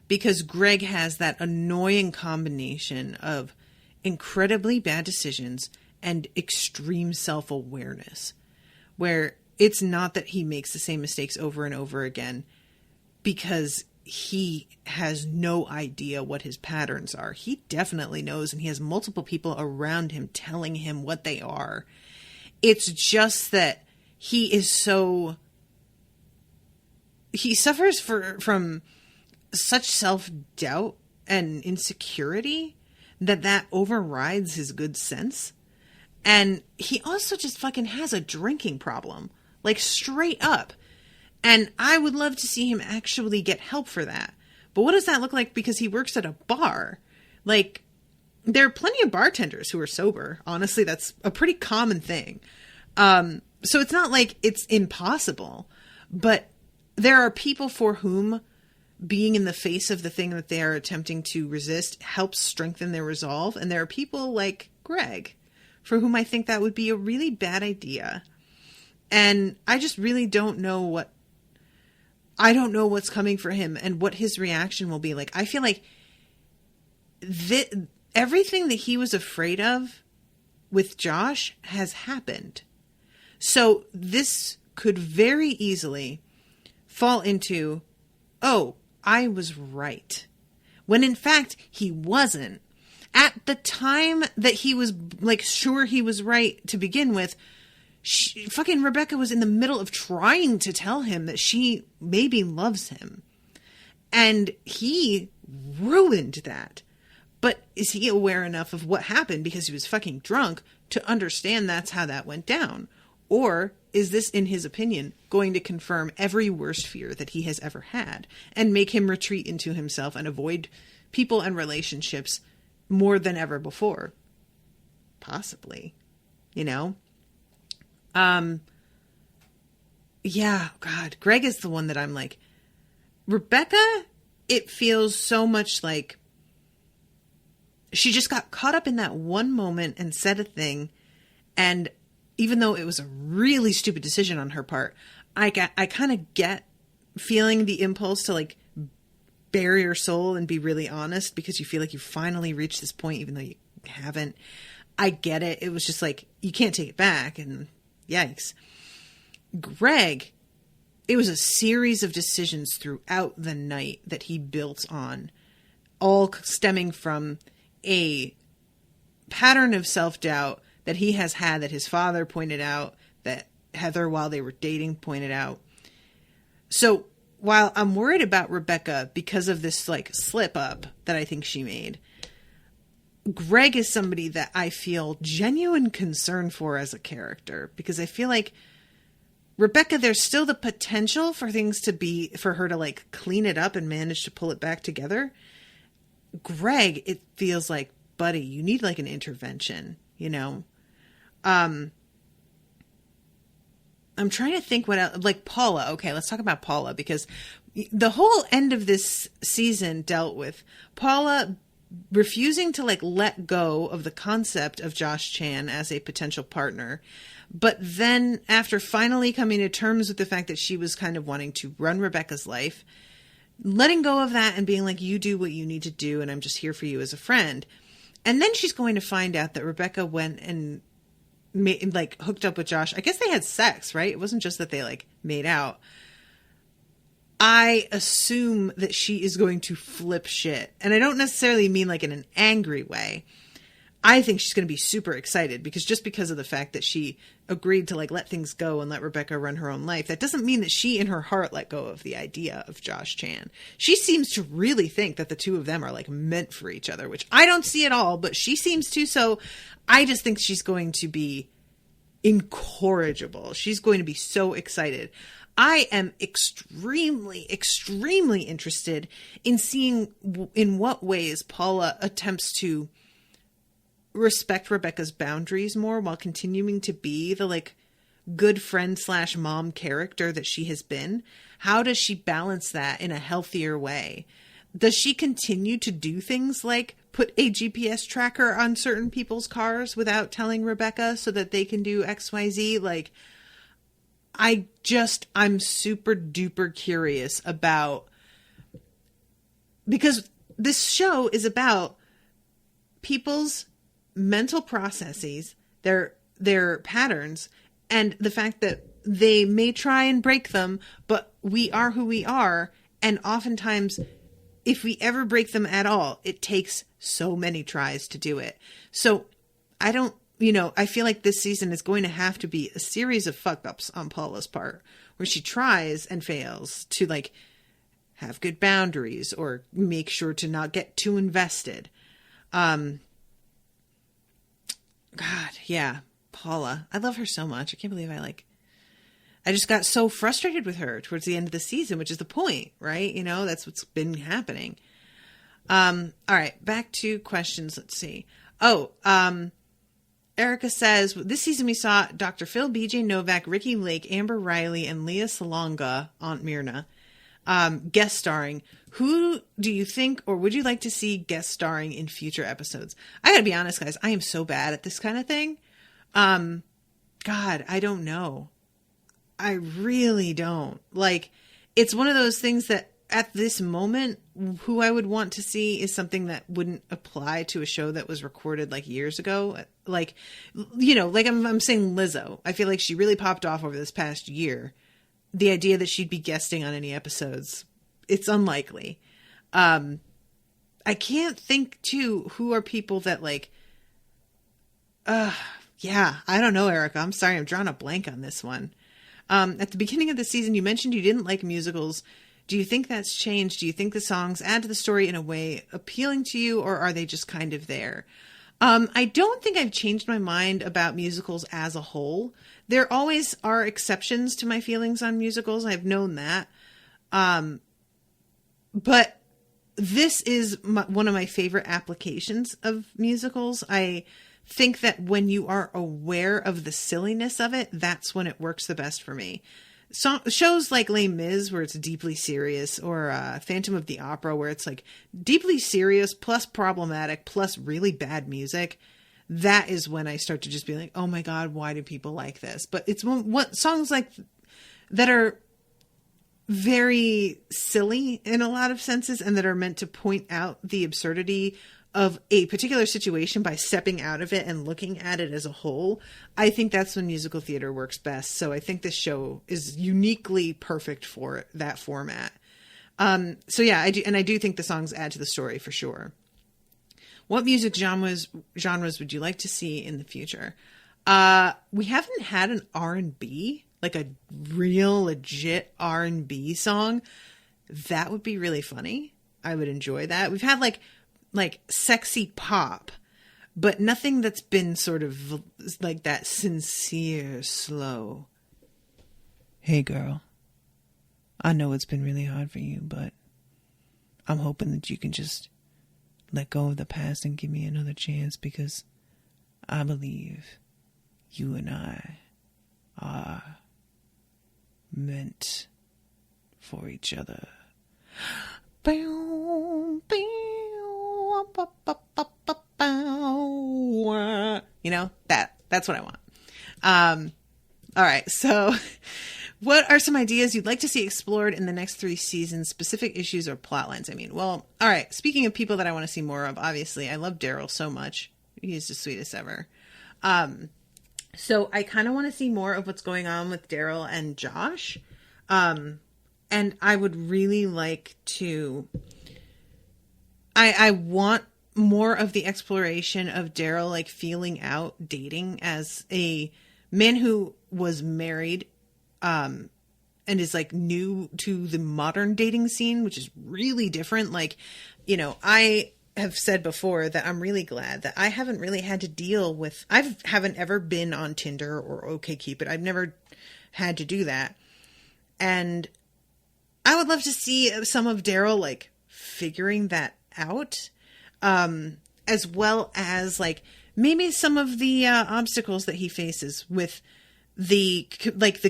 because Greg has that annoying combination of incredibly bad decisions and extreme self-awareness, where it's not that he makes the same mistakes over and over again because he has no idea what his patterns are. He definitely knows, and he has multiple people around him telling him what they are. It's just that he suffers from such self-doubt and insecurity that overrides his good sense. And he also just fucking has a drinking problem, like straight up. And I would love to see him actually get help for that. But what does that look like? Because he works at a bar. Like, there are plenty of bartenders who are sober. Honestly, that's a pretty common thing. So it's not like it's impossible, but there are people for whom being in the face of the thing that they are attempting to resist helps strengthen their resolve. And there are people like Greg for whom I think that would be a really bad idea. And I just really don't know what's coming for him and what his reaction will be like. I feel like everything that he was afraid of with Josh has happened. So this could very easily fall into, oh, I was right. When in fact, he wasn't. At the time that he was, like, sure he was right to begin with, fucking Rebecca was in the middle of trying to tell him that she maybe loves him. And he ruined that. But is he aware enough of what happened because he was fucking drunk to understand that's how that went down? Or is this, in his opinion, going to confirm every worst fear that he has ever had and make him retreat into himself and avoid people and relationships more than ever before? Possibly, you know? Yeah, God, Greg is the one that I'm like, Rebecca, it feels so much like she just got caught up in that one moment and said a thing, and even though it was a really stupid decision on her part, I kind of get feeling the impulse to, like, bare your soul and be really honest because you feel like you finally reached this point, even though you haven't. I get it. It was just like, you can't take it back, and yikes. Greg it was a series of decisions throughout the night that he built on, all stemming from a pattern of self-doubt that he has had, that his father pointed out, that Heather, while they were dating, pointed out. So while I'm worried about Rebecca because of this like slip up that I think she made, Greg is somebody that I feel genuine concern for as a character, because I feel like Rebecca, there's still the potential for things to be, for her to like clean it up and manage to pull it back together. Greg, it feels like, buddy, you need like an intervention, you know? I'm trying to think what else, like Paula. Okay, let's talk about Paula, because the whole end of this season dealt with Paula refusing to like let go of the concept of Josh Chan as a potential partner. But then after finally coming to terms with the fact that she was kind of wanting to run Rebecca's life, letting go of that and being like, you do what you need to do, and I'm just here for you as a friend. And then she's going to find out that Rebecca went and like hooked up with Josh. I guess they had sex, right? It wasn't just that they like made out. I assume that she is going to flip shit. And I don't necessarily mean like in an angry way. I think she's going to be super excited, because just because of the fact that she agreed to like let things go and let Rebecca run her own life, that doesn't mean that she in her heart let go of the idea of Josh Chan. She seems to really think that the two of them are like meant for each other, which I don't see at all, but she seems to. So I just think she's going to be incorrigible. She's going to be so excited. I am extremely, extremely interested in seeing in what ways Paula attempts to respect Rebecca's boundaries more while continuing to be the like good friend / mom character that she has been. How does she balance that in a healthier way? Does she continue to do things like put a GPS tracker on certain people's cars without telling Rebecca so that they can do XYZ? Like, I'm super duper curious about, because this show is about people's mental processes, their patterns, and the fact that they may try and break them, but we are who we are. And oftentimes, if we ever break them at all, it takes so many tries to do it. So I feel like this season is going to have to be a series of fuck ups on Paula's part, where she tries and fails to like have good boundaries or make sure to not get too invested. God, yeah, Paula. I love her so much. I can't believe I just got so frustrated with her towards the end of the season, which is the point, right? You know, that's what's been happening. All right, back to questions. Let's see. Erica says, this season we saw Dr. Phil, BJ Novak, Ricky Lake, Amber Riley, and Leah Salonga, Aunt Myrna, guest starring. Who do you think, or would you like to see guest starring in future episodes? I gotta be honest, guys. I am so bad at this kind of thing. God, I don't know. I really don't. Like, it's one of those things that at this moment, who I would want to see is something that wouldn't apply to a show that was recorded like years ago. Like, you know, like I'm saying Lizzo. I feel like she really popped off over this past year. The idea that she'd be guesting on any episodes, it's unlikely. I can't think too, who are people that like, yeah, I don't know, Erica. I'm sorry. I'm drawing a blank on this one. At the beginning of the season, you mentioned you didn't like musicals. Do you think that's changed? Do you think the songs add to the story in a way appealing to you, or are they just kind of there? I don't think I've changed my mind about musicals as a whole. There always are exceptions to my feelings on musicals. I've known that. But this is one of my favorite applications of musicals. I think that when you are aware of the silliness of it, that's when it works the best for me. Shows like Les Mis, where it's deeply serious, or Phantom of the Opera, where it's like deeply serious plus problematic plus really bad music. That is when I start to just be like, oh my God, why do people like this? But it's what songs like that are very silly in a lot of senses and that are meant to point out the absurdity of a particular situation by stepping out of it and looking at it as a whole, I think that's when musical theater works best. So I think this show is uniquely perfect for that format. So yeah, I do think the songs add to the story for sure. What music genres would you like to see in the future? We haven't had an R&B, like a real legit R&B song. That would be really funny. I would enjoy that. We've had like sexy pop, but nothing that's been sort of like that sincere, slow. Hey girl, I know it's been really hard for you, but I'm hoping that you can just let go of the past and give me another chance, because I believe you and I are meant for each other. You know, that's what I want. All right. So what are some ideas you'd like to see explored in the next 3 seasons, specific issues or plot lines? I mean, well, all right. Speaking of people that I want to see more of, obviously, I love Daryl so much. He's the sweetest ever. So I kind of want to see more of what's going on with Daryl and Josh. And I would really like to, I want more of the exploration of Daryl, like feeling out dating as a man who was married, and is like new to the modern dating scene, which is really different. Like, you know, I have said before that I'm really glad that I haven't really had to deal with, haven't ever been on Tinder or OkCupid. I've never had to do that. And I would love to see some of Daryl like figuring that out, as well as like maybe some of the obstacles that he faces with the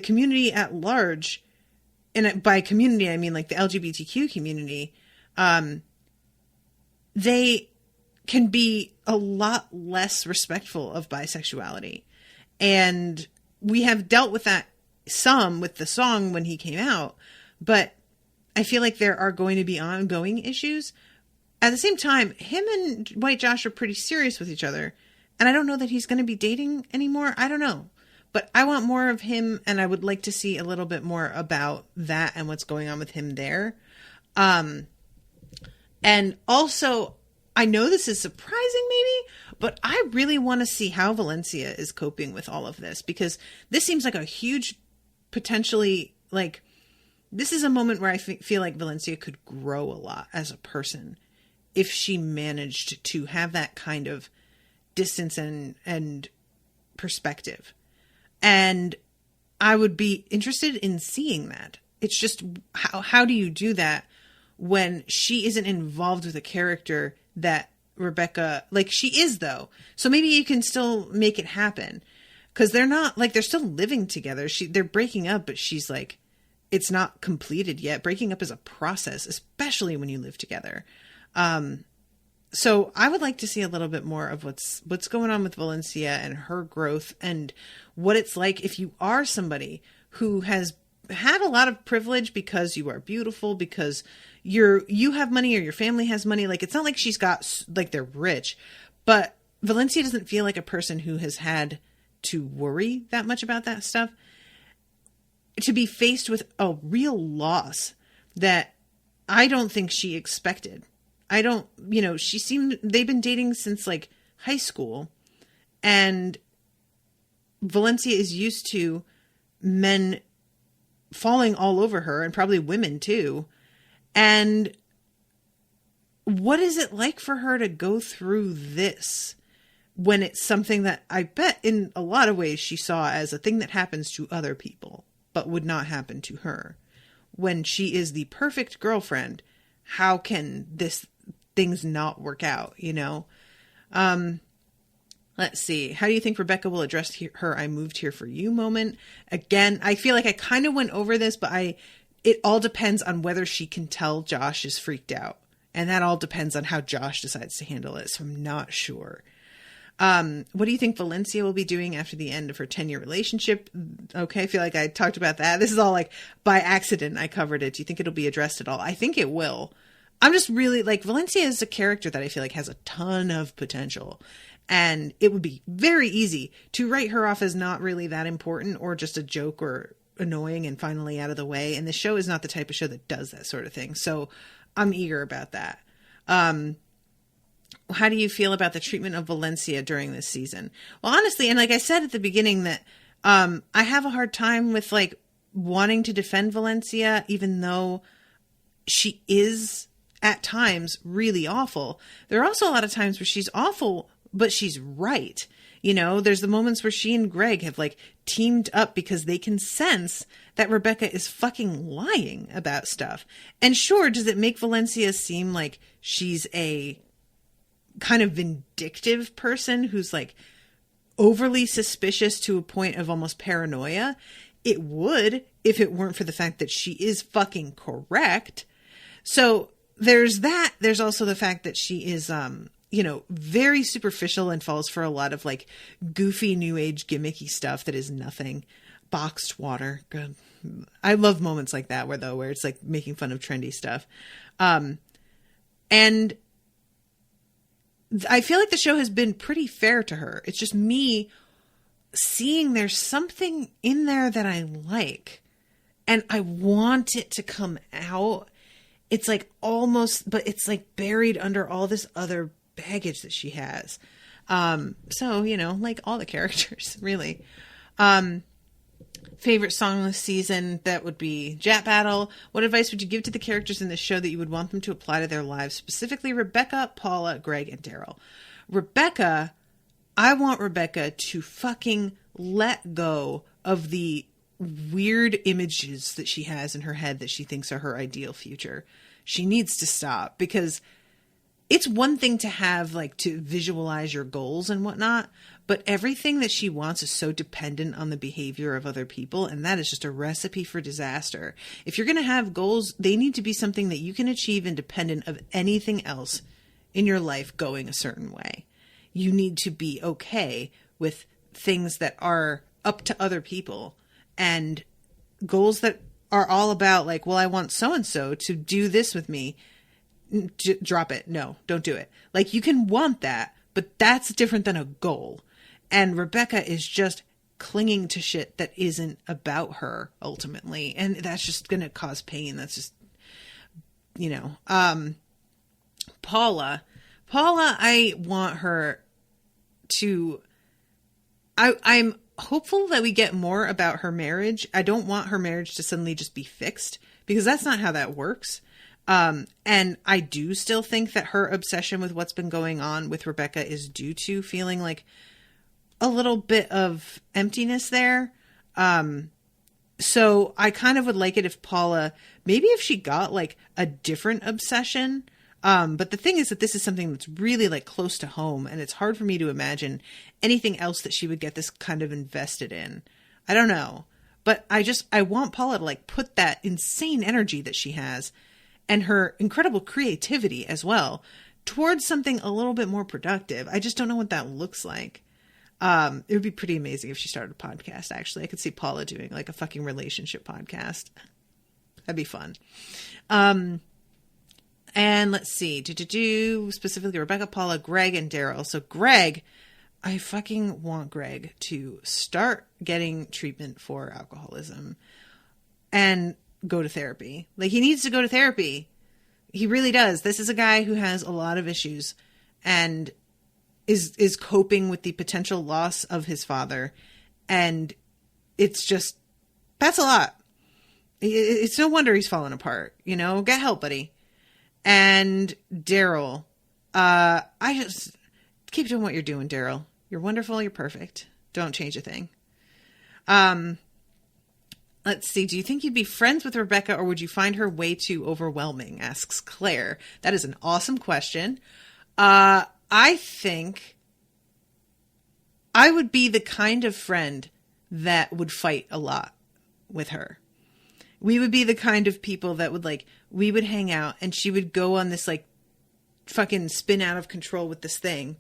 community at large. And by community, I mean like the LGBTQ community. They can be a lot less respectful of bisexuality. And we have dealt with that some with the song when he came out, but I feel like there are going to be ongoing issues. At the same time, him and White Josh are pretty serious with each other. And I don't know that he's going to be dating anymore. I don't know. But I want more of him, and I would like to see a little bit more about that and what's going on with him there. And also, I know this is surprising maybe, but I really want to see how Valencia is coping with all of this, because this seems like a huge, potentially, like, this is a moment where I feel like Valencia could grow a lot as a person if she managed to have that kind of distance and perspective. And I would be interested in seeing that. It's just, how do you do that when she isn't involved with a character that Rebecca, like she is though. So maybe you can still make it happen, because they're not like, they're still living together. They're breaking up, but she's like, it's not completed yet. Breaking up is a process, especially when you live together. So I would like to see a little bit more of what's going on with Valencia and her growth, and what it's like if you are somebody who has had a lot of privilege because you are beautiful, because you have money or your family has money. Like, it's not like she's got, like, they're rich, but Valencia doesn't feel like a person who has had to worry that much about that stuff. To be faced with a real loss that I don't think she expected. They've been dating since like high school, and Valencia is used to men falling all over her, and probably women too. And what is it like for her to go through this when it's something that I bet in a lot of ways she saw as a thing that happens to other people, but would not happen to her? When she is the perfect girlfriend, how can things not work out, you know? Let's see. How do you think Rebecca will address her "I moved here for you" moment? Again, I feel like I kind of went over this, but it all depends on whether she can tell Josh is freaked out. And that all depends on how Josh decides to handle it. So I'm not sure. What do you think Valencia will be doing after the end of her 10-year relationship? Okay, I feel like I talked about that. This is all like by accident I covered it. Do you think it'll be addressed at all? I think it will. I'm just really like, Valencia is a character that I feel like has a ton of potential. And it would be very easy to write her off as not really that important or just a joke or annoying and finally out of the way. And the show is not the type of show that does that sort of thing. So I'm eager about that. How do you feel about the treatment of Valencia during this season? Well, honestly, and like I said at the beginning, that I have a hard time with like wanting to defend Valencia, even though she is at times really awful. There are also a lot of times where she's awful, but she's right. You know, there's the moments where she and Greg have like teamed up because they can sense that Rebecca is fucking lying about stuff. And sure, does it make Valencia seem like she's a kind of vindictive person who's like overly suspicious to a point of almost paranoia? It would, if it weren't for the fact that she is fucking correct. So there's that. There's also the fact that she is, very superficial and falls for a lot of like goofy new age gimmicky stuff that is nothing. Boxed water. Good. I love moments like that where it's like making fun of trendy stuff. And I feel like the show has been pretty fair to her. It's just me seeing there's something in there that I like and I want it to come out. It's like almost, but it's like buried under all this other baggage that she has. So, like all the characters, really. Favorite song this season, that would be Jet Battle. What advice would you give to the characters in this show that you would want them to apply to their lives? Specifically, Rebecca, Paula, Greg, and Daryl. Rebecca, I want Rebecca to fucking let go of the weird images that she has in her head that she thinks are her ideal future. She needs to stop, because it's one thing to have like to visualize your goals and whatnot, but everything that she wants is so dependent on the behavior of other people. And that is just a recipe for disaster. If you're going to have goals, they need to be something that you can achieve independent of anything else in your life going a certain way. You need to be okay with things that are up to other people, and goals that are all about like, well, I want so-and-so to do this with me. Drop it. No, don't do it. Like, you can want that, but that's different than a goal. And Rebecca is just clinging to shit that isn't about her ultimately. And that's just going to cause pain. That's just, Paula, I want her to, I'm hopeful that we get more about her marriage. I don't want her marriage to suddenly just be fixed, because that's not how that works. And I do still think that her obsession with what's been going on with Rebecca is due to feeling like a little bit of emptiness there. So I kind of would like it if Paula, maybe if she got like a different obsession. But the thing is that this is something that's really like close to home, and it's hard for me to imagine anything else that she would get this kind of invested in. I don't know, but I want Paula to like put that insane energy that she has and her incredible creativity as well towards something a little bit more productive. I just don't know what that looks like. It would be pretty amazing if she started a podcast, actually. I could see Paula doing like a fucking relationship podcast. That'd be fun. And let's see, specifically Rebecca, Paula, Greg, and Daryl. So Greg, I fucking want Greg to start getting treatment for alcoholism and go to therapy. Like, he needs to go to therapy. He really does. This is a guy who has a lot of issues and is coping with the potential loss of his father. And it's just, that's a lot. It's no wonder he's falling apart. Get help, buddy. And Daryl, I just keep doing what you're doing, Daryl. You're wonderful. You're perfect. Don't change a thing. Let's see. Do you think you'd be friends with Rebecca, or would you find her way too overwhelming? Asks Claire. That is an awesome question. I think I would be the kind of friend that would fight a lot with her. We would be the kind of people that would we would hang out and she would go on this fucking spin out of control with this thing.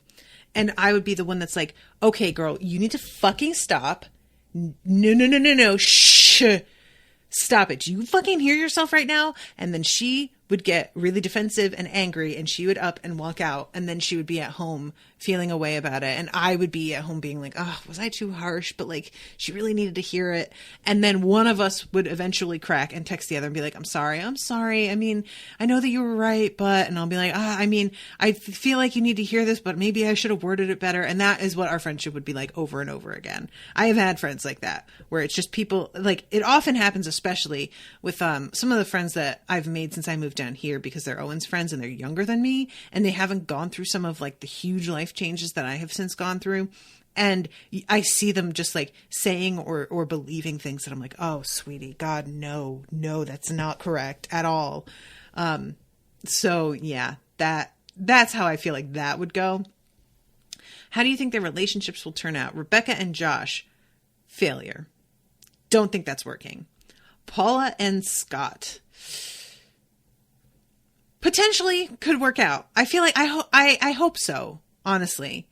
And I would be the one that's like, okay, girl, you need to fucking stop. No. Shh. Stop it. Do you fucking hear yourself right now? And then she would get really defensive and angry, and she would up and walk out, and then she would be at home feeling a way about it, and I would be at home being like, oh, was I too harsh? But like, she really needed to hear it. And then one of us would eventually crack and text the other and be like, I'm sorry. I mean, I know that you were right, but, and I'll be like, I mean, I feel like you need to hear this, but maybe I should have worded it better. And that is what our friendship would be like over and over again. I have had friends like that, where it's just people, like, it often happens, especially with some of the friends that I've made since I moved down here, because they're Owen's friends and they're younger than me, and they haven't gone through some of like the huge life changes that I have since gone through. And I see them just like saying or believing things that I'm like, oh, sweetie, God, no, that's not correct at all. So yeah, that's how I feel like that would go. How do you think their relationships will turn out? Rebecca and Josh, failure. Don't think that's working. Paula and Scott, potentially could work out. I feel like I hope so, honestly.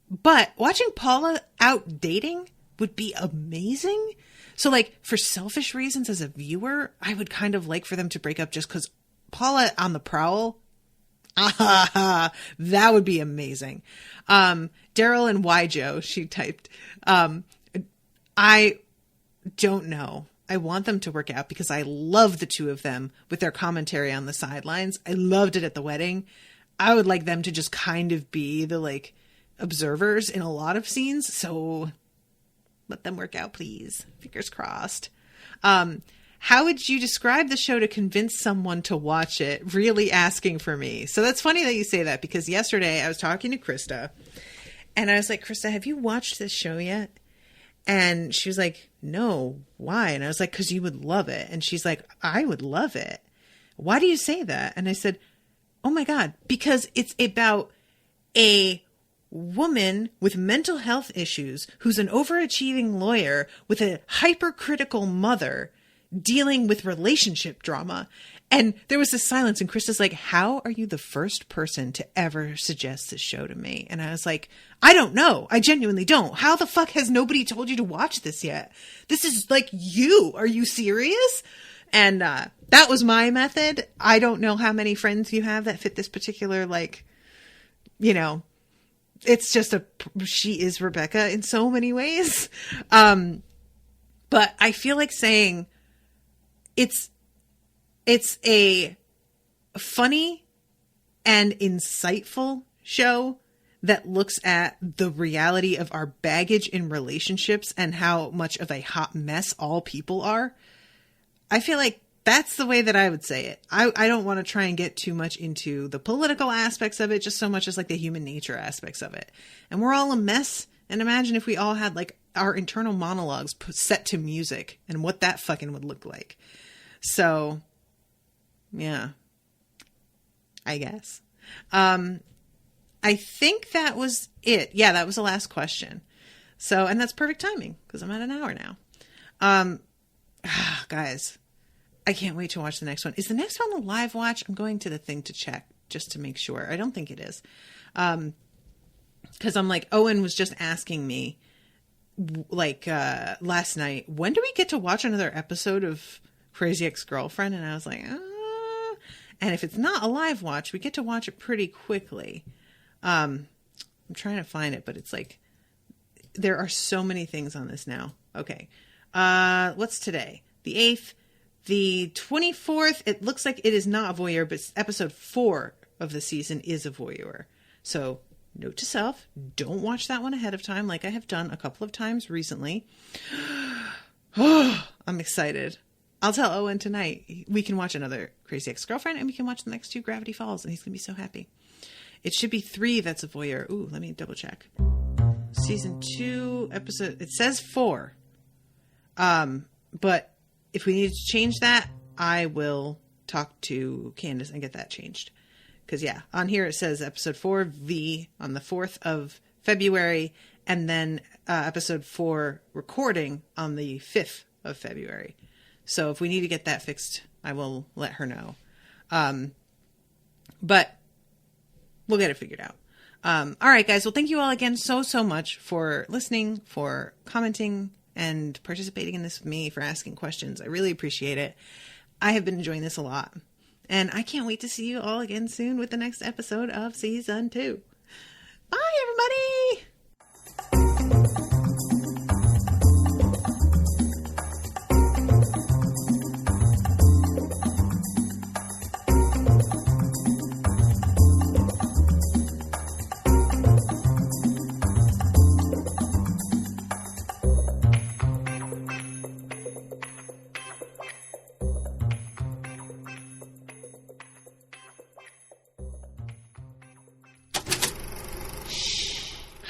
But watching Paula out dating would be amazing. So like, for selfish reasons as a viewer, I would kind of like for them to break up just because Paula on the prowl, that would be amazing. Daryl and Joe, she typed. I don't know. I want them to work out because I love the two of them with their commentary on the sidelines. I loved it at the wedding. I would like them to just kind of be the like observers in a lot of scenes. So let them work out, please. Fingers crossed. How would you describe the show to convince someone to watch it? Really asking for me. So that's funny that you say that, because yesterday I was talking to Krista and I was like, Krista, have you watched this show yet? And she was like, no, why? And I was like, 'cause you would love it. And she's like, I would love it. Why do you say that? And I said, oh my God, because it's about a woman with mental health issues who's an overachieving lawyer with a hypercritical mother dealing with relationship drama. And there was this silence, and Krista's like, how are you the first person to ever suggest this show to me? And I was like, I don't know. I genuinely don't. How the fuck has nobody told you to watch this yet? This is like you. Are you serious? And that was my method. I don't know how many friends you have that fit this particular, like, you know, it's just she is Rebecca in so many ways. But I feel like saying it's a funny and insightful show that looks at the reality of our baggage in relationships and how much of a hot mess all people are. I feel like that's the way that I would say it. I don't want to try and get too much into the political aspects of it, just so much as like the human nature aspects of it. And we're all a mess. And imagine if we all had like our internal monologues set to music and what that fucking would look like. So, yeah, I guess. I think that was it. Yeah, that was the last question. So, and that's perfect timing because I'm at an hour now. Guys, I can't wait to watch the next one. Is the next one a live watch? I'm going to the thing to check just to make sure. I don't think it is. Because I'm like, Owen was just asking me like last night, when do we get to watch another episode of Crazy Ex-Girlfriend? And I was like, and if it's not a live watch, we get to watch it pretty quickly. I'm trying to find it, but it's like, there are so many things on this now. Okay. What's today? The 8th, the 24th. It looks like it is not a voyeur, but episode 4 of the season is a voyeur. So note to self, don't watch that one ahead of time like I have done a couple of times recently. Oh, I'm excited. I'll tell Owen tonight we can watch another Crazy Ex-Girlfriend and we can watch the next 2 Gravity Falls, and he's going to be so happy. It should be 3 that's a voyeur. Ooh, let me double check. Season 2 episode, it says 4. But if we need to change that, I will talk to Candace and get that changed. Because, yeah, on here it says episode 4V on the 4th of February, and then episode 4 recording on the 5th of February. So if we need to get that fixed, I will let her know. But we'll get it figured out. All right, guys. Well, thank you all again so much for listening, for commenting, and participating in this with me, for asking questions. I really appreciate it. I have been enjoying this a lot. And I can't wait to see you all again soon with the next episode of Season 2. Bye, everybody!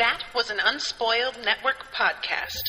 That was an Unspoiled Network podcast.